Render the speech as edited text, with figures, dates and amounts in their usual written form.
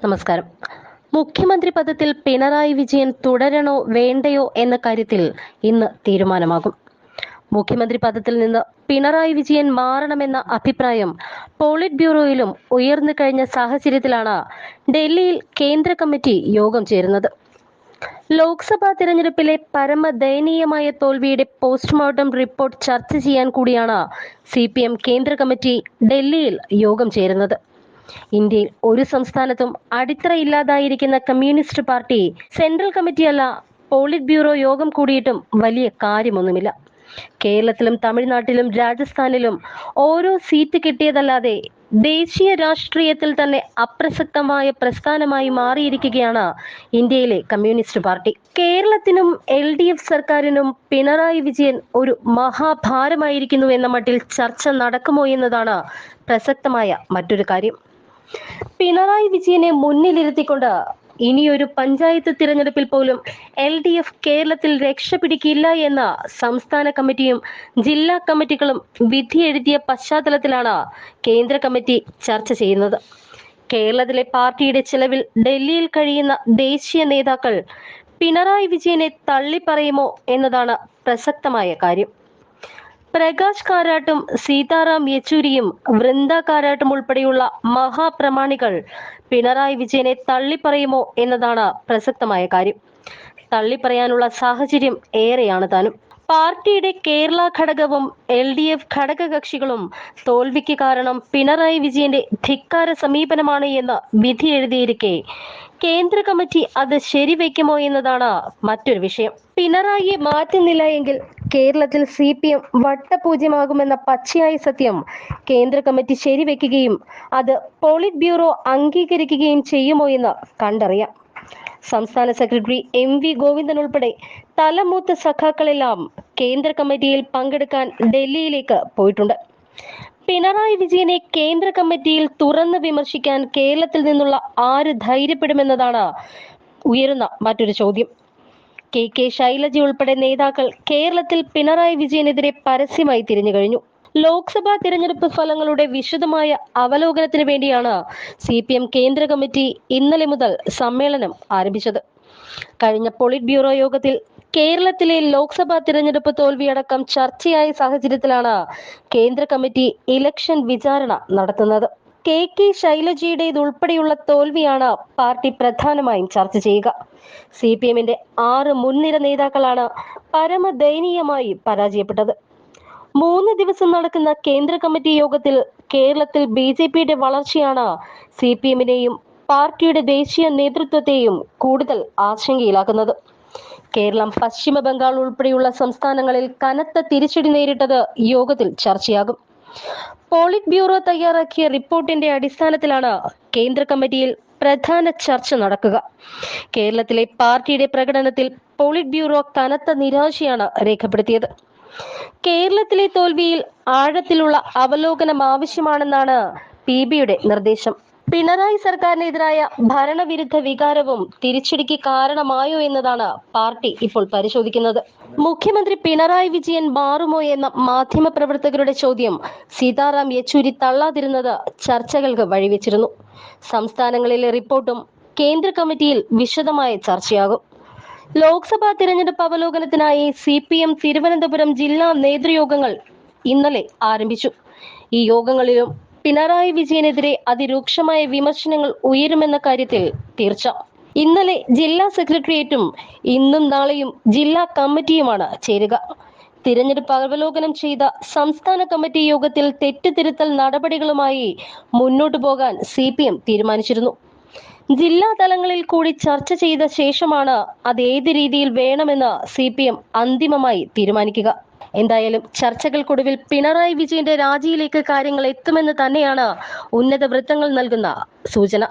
നമസ്കാരം. മുഖ്യമന്ത്രി പദത്തിൽ പിണറായി വിജയൻ തുടരണോ വേണ്ടയോ എന്ന കാര്യത്തിൽ ഇന്ന് തീരുമാനമാകും. മുഖ്യമന്ത്രി പദത്തിൽ നിന്ന് പിണറായി വിജയൻ മാറണമെന്ന അഭിപ്രായം പോളിറ്റ് ബ്യൂറോയിലും ഉയർന്നു കഴിഞ്ഞ സാഹചര്യത്തിലാണ് ഡൽഹിയിൽ കേന്ദ്ര കമ്മിറ്റി യോഗം ചേരുന്നത്. ലോക്സഭാ തിരഞ്ഞെടുപ്പിലെ പരമദയനീയമായ തോൽവിയുടെ പോസ്റ്റ്മോർട്ടം റിപ്പോർട്ട് ചർച്ച ചെയ്യാൻ കൂടിയാണ് CPM കേന്ദ്ര കമ്മിറ്റി ഡൽഹിയിൽ യോഗം ചേരുന്നത്. ഇന്ത്യയിൽ ഒരു സംസ്ഥാനത്തും അടിത്തറയില്ലാതായിരിക്കുന്ന കമ്മ്യൂണിസ്റ്റ് പാർട്ടി സെൻട്രൽ കമ്മിറ്റിയല്ല, പോളിറ്റ് ബ്യൂറോ യോഗം കൂടിയിട്ടും വലിയ കാര്യമൊന്നുമില്ല. കേരളത്തിലും തമിഴ്നാട്ടിലും രാജസ്ഥാനിലും ഓരോ സീറ്റ് കിട്ടിയതല്ലാതെ ദേശീയ രാഷ്ട്രീയത്തിൽ തന്നെ അപ്രസക്തമായ പ്രസ്ഥാനമായി മാറിയിരിക്കുകയാണ് ഇന്ത്യയിലെ കമ്മ്യൂണിസ്റ്റ് പാർട്ടി. കേരളത്തിനും LDF സർക്കാരിനും പിണറായി വിജയൻ ഒരു മഹാഭാരമായിരിക്കുന്നു എന്ന മട്ടിൽ ചർച്ച നടക്കുമോ എന്നതാണ് പ്രസക്തമായ മറ്റൊരു കാര്യം. പിണറായി വിജയനെ മുന്നിലിരുത്തിക്കൊണ്ട് ഇനിയൊരു പഞ്ചായത്ത് തിരഞ്ഞെടുപ്പിൽ പോലും LDF കേരളത്തിൽ രക്ഷപിടിക്കില്ല എന്ന സംസ്ഥാന കമ്മിറ്റിയും ജില്ലാ കമ്മിറ്റികളും വിധി എഴുതിയ പശ്ചാത്തലത്തിലാണ് കേന്ദ്ര കമ്മിറ്റി ചർച്ച ചെയ്യുന്നത്. കേരളത്തിലെ പാർട്ടിയുടെ ചെലവിൽ ഡൽഹിയിൽ കഴിയുന്ന ദേശീയ നേതാക്കൾ പിണറായി വിജയനെ തള്ളിപ്പറയുമോ എന്നതാണ് പ്രസക്തമായ കാര്യം. പ്രകാശ് കാരാട്ടും സീതാറാം യെച്ചൂരിയും വൃന്ദ കാരാട്ടും ഉൾപ്പെടെയുള്ള മഹാപ്രമാണികൾ പിണറായി വിജയനെ തള്ളിപ്പറയുമോ എന്നതാണ് പ്രസക്തമായ കാര്യം. തള്ളിപ്പറയാനുള്ള സാഹചര്യം ഏറെയാണ് താനും. പാർട്ടിയുടെ കേരള ഘടകവും LDF ഘടക കക്ഷികളും തോൽവിക്ക് കാരണം പിണറായി വിജയന്റെ ധിക്കാര സമീപനമാണ് എന്ന് വിധി എഴുതിയിരിക്കെ കേന്ദ്ര കമ്മിറ്റി അത് ശരിവെക്കുമോ എന്നതാണ് മറ്റൊരു വിഷയം. പിണറായിയെ മാറ്റുന്നില്ല എങ്കിൽ കേരളത്തിൽ CPM വട്ടപൂജ്യമാകുമെന്ന പച്ചയായ സത്യം കേന്ദ്ര കമ്മിറ്റി ശരിവെക്കുകയും അത് പോളിറ്റ് ബ്യൂറോ അംഗീകരിക്കുകയും ചെയ്യുമോ എന്ന് കണ്ടറിയാം. സംസ്ഥാന സെക്രട്ടറി MV ഗോവിന്ദൻ ഉൾപ്പെടെ തലമൂത്ത സഖാക്കളെല്ലാം കേന്ദ്ര കമ്മിറ്റിയിൽ പങ്കെടുക്കാൻ ഡൽഹിയിലേക്ക് പോയിട്ടുണ്ട്. പിണറായി വിജയനെ കേന്ദ്ര കമ്മിറ്റിയിൽ തുറന്ന് വിമർശിക്കാൻ കേരളത്തിൽ നിന്നുള്ള ആര് ധൈര്യപ്പെടുമെന്നതാണ് ഉയരുന്ന മറ്റൊരു ചോദ്യം. KK ശൈലജ ഉൾപ്പെടെ നേതാക്കൾ കേരളത്തിൽ പിണറായി വിജയനെതിരെ പരസ്യമായി തിരിഞ്ഞു കഴിഞ്ഞു. ലോക്സഭാ തിരഞ്ഞെടുപ്പ് ഫലങ്ങളുടെ വിശദമായ അവലോകനത്തിന് വേണ്ടിയാണ് CPM കേന്ദ്ര കമ്മിറ്റി ഇന്നലെ മുതൽ സമ്മേളനം ആരംഭിച്ചത്. കഴിഞ്ഞ പോളിറ്റ് ബ്യൂറോ യോഗത്തിൽ കേരളത്തിലെ ലോക്സഭാ തിരഞ്ഞെടുപ്പ് തോൽവിയടക്കം ചർച്ചയായ സാഹചര്യത്തിലാണ് കേന്ദ്ര കമ്മിറ്റി ഇലക്ഷൻ വിചാരണ നടത്തുന്നത്. KK ശൈലജയുടേതുൾപ്പെടെയുള്ള തോൽവിയാണ് പാർട്ടി പ്രധാനമായും ചർച്ച ചെയ്യുക. CPMന്റെ 6 മുൻനിര നേതാക്കളാണ് പരമദയനീയമായി പരാജയപ്പെട്ടത്. 3 ദിവസം നടക്കുന്ന കേന്ദ്ര കമ്മിറ്റി യോഗത്തിൽ കേരളത്തിൽ BJPയുടെ വളർച്ചയാണ് CPMനെയും പാർട്ടിയുടെ ദേശീയ നേതൃത്വത്തെയും കൂടുതൽ ആശങ്കയിലാക്കുന്നത്. കേരളം, പശ്ചിമ ബംഗാൾ ഉൾപ്പെടെയുള്ള സംസ്ഥാനങ്ങളിൽ കനത്ത തിരിച്ചടി നേരിട്ടത് യോഗത്തിൽ ചർച്ചയാകും. പോളിറ്റ് ബ്യൂറോ തയ്യാറാക്കിയ റിപ്പോർട്ടിന്റെ അടിസ്ഥാനത്തിലാണ് കേന്ദ്ര കമ്മിറ്റിയിൽ പ്രധാന ചർച്ച നടക്കുക. കേരളത്തിലെ പാർട്ടിയുടെ പ്രകടനത്തിൽ പോളിറ്റ് ബ്യൂറോ കനത്ത നിരാശയാണ് രേഖപ്പെടുത്തിയത്. കേരളത്തിലെ തോൽവിയിൽ ആഴത്തിലുള്ള അവലോകനം ആവശ്യമാണെന്നാണ് PBയുടെ നിർദ്ദേശം. പിണറായി സർക്കാരിനെതിരായ ഭരണവിരുദ്ധ വികാരവും തിരിച്ചടിക്ക് കാരണമായോ എന്നതാണ് പാർട്ടി ഇപ്പോൾ പരിശോധിക്കുന്നത്. മുഖ്യമന്ത്രി പിണറായി വിജയൻ മാറുമോ എന്ന മാധ്യമപ്രവർത്തകരുടെ ചോദ്യം സീതാറാം യെച്ചൂരി തള്ളാതിരുന്നത് ചർച്ചകൾക്ക് വഴിവെച്ചിരുന്നു. സംസ്ഥാനങ്ങളിലെ റിപ്പോർട്ടും കേന്ദ്ര കമ്മിറ്റിയിൽ വിശദമായ ചർച്ചയാകും. ലോക്സഭാ തിരഞ്ഞെടുപ്പ് അവലോകനത്തിനായി CPM തിരുവനന്തപുരം ജില്ലാ നേതൃയോഗങ്ങൾ ഇന്നലെ ആരംഭിച്ചു. ഈ യോഗങ്ങളിലും പിണറായി വിജയനെതിരെ അതിരൂക്ഷമായ വിമർശനങ്ങൾ ഉയരുമെന്ന കാര്യത്തിൽ തീർച്ച. ഇന്നലെ ജില്ലാ സെക്രട്ടേറിയറ്റും ഇന്നും നാളെയും ജില്ലാ കമ്മിറ്റിയുമാണ് ചേരുക. തിരഞ്ഞെടുപ്പ് അവലോകനം ചെയ്ത സംസ്ഥാന കമ്മിറ്റി യോഗത്തിൽ തെറ്റുതിരുത്തൽ നടപടികളുമായി മുന്നോട്ടു പോകാൻ CPM തീരുമാനിച്ചിരുന്നു. ജില്ലാ തലങ്ങളിൽ കൂടി ചർച്ച ചെയ്ത ശേഷമാണ് അത് ഏത് രീതിയിൽ വേണമെന്ന് CPM അന്തിമമായി തീരുമാനിക്കുക. എന്തായാലും ചർച്ചകൾക്കൊടുവിൽ പിണറായി വിജയന്റെ രാജിയിലേക്ക് കാര്യങ്ങൾ എത്തുമെന്ന് തന്നെയാണ് ഉന്നത വൃത്തങ്ങൾ നൽകുന്ന സൂചന.